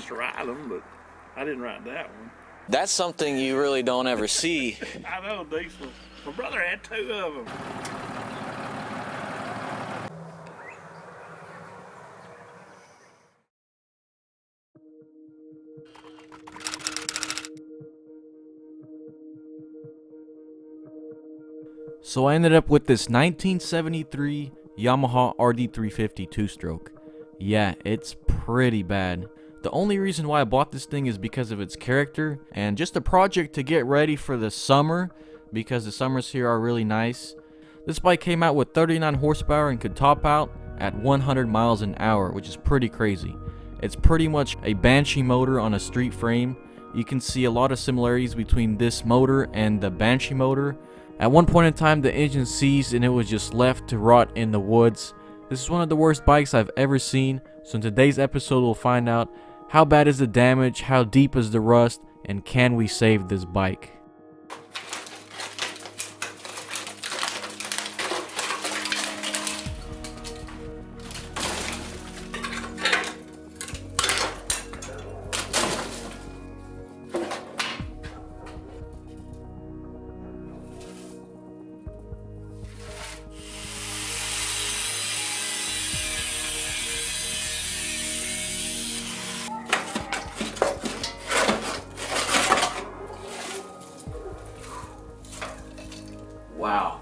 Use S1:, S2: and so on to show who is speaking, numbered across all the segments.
S1: used to ride them, but I didn't ride that one.
S2: That's something you really don't ever see.
S1: I know, diesel. My brother had 2 of them.
S3: So I ended up with this 1973 Yamaha Rd350 2-stroke. Yeah, it's pretty bad. The only reason why I bought this thing is because of its character and just a project to get ready for the summer, because the summers here are really nice. This bike came out with 39 horsepower and could top out at 100 miles an hour, which is pretty crazy. It's pretty much a Banshee motor on a street frame. You can see a lot of similarities between this motor and the Banshee motor. At one point in time, the engine seized and it was just left to rot in the woods. This is one of the worst bikes I've ever seen, so in today's episode we'll find out how bad is the damage, how deep is the rust, and can we save this bike? Wow.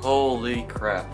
S3: Holy crap.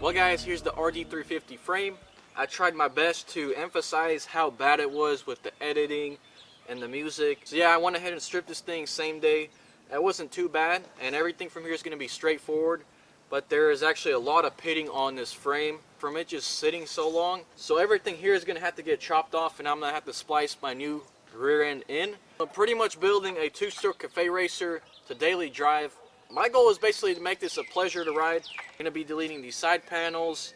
S3: Well guys, here's the Rd350 frame. I tried my best to emphasize how bad it was with the editing and the music. So yeah, I went ahead and stripped this thing same day. It wasn't too bad, and everything from here is going to be straightforward. But there is actually a lot of pitting on this frame from it just sitting so long. So everything here is going to have to get chopped off, and I'm going to have to splice my new rear end in. I'm pretty much building a two-stroke cafe racer to daily drive. My goal is basically to make this a pleasure to ride. I'm going to be deleting these side panels,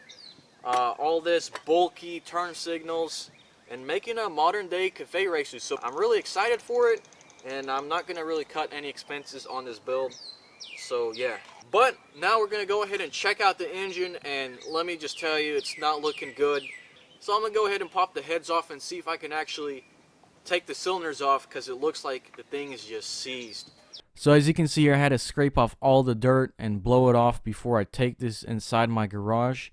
S3: all this bulky turn signals, and making a modern day cafe racer. So I'm really excited for it, and I'm not going to really cut any expenses on this build. So yeah. But now we're going to go ahead and check out the engine, and let me just tell you, it's not looking good. So I'm going to go ahead and pop the heads off and see if I can actually take the cylinders off, because it looks like the thing is just seized. So as you can see here, I had to scrape off all the dirt and blow it off before I take this inside my garage.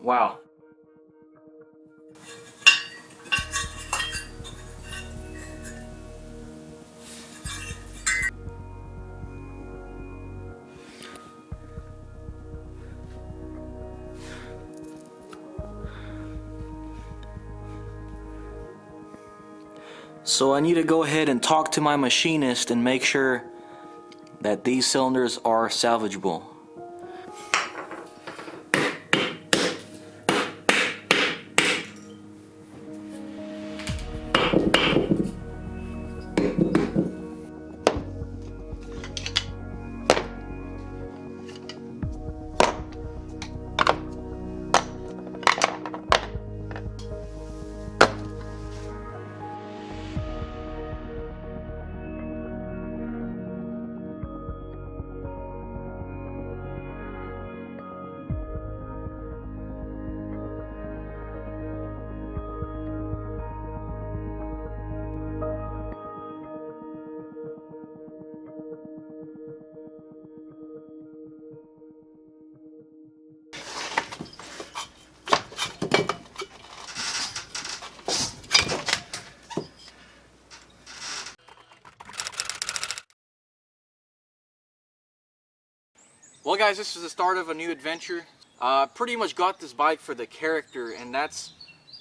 S3: Wow. So I need to go ahead and talk to my machinist and make sure that these cylinders are salvageable. Well guys, this is the start of a new adventure. Pretty much got this bike for the character, and that's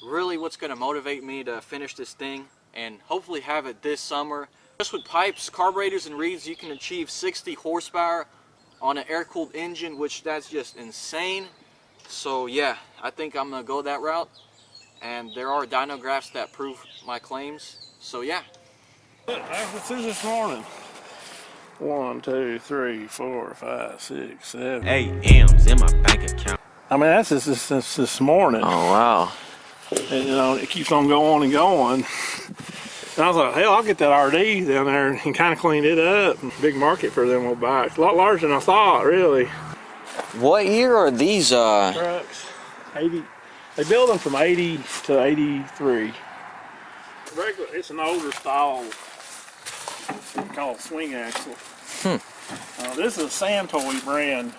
S3: really what's going to motivate me to finish this thing and hopefully have it this summer. Just with pipes, carburetors, and reeds, you can achieve 60 horsepower on an air-cooled engine, which that's just insane. So yeah, I think I'm going to go that route, and there are dyno graphs that prove my claims. So yeah.
S1: This is this morning. 1, 2, 3, 4, 5, 6, 7.
S4: 8 M's in my bank account.
S1: I mean, that's just this morning.
S2: Oh, wow.
S1: And, you know, it keeps on going and going. And I was like, hell, I'll get that RD down there and kind of clean it up. Big market for them old bikes. A lot larger than I thought, really.
S2: What year are these?
S1: Trucks. 80. They build them from 80 to 83. Regular, it's an older style called swing axle. This is a Santoy brand.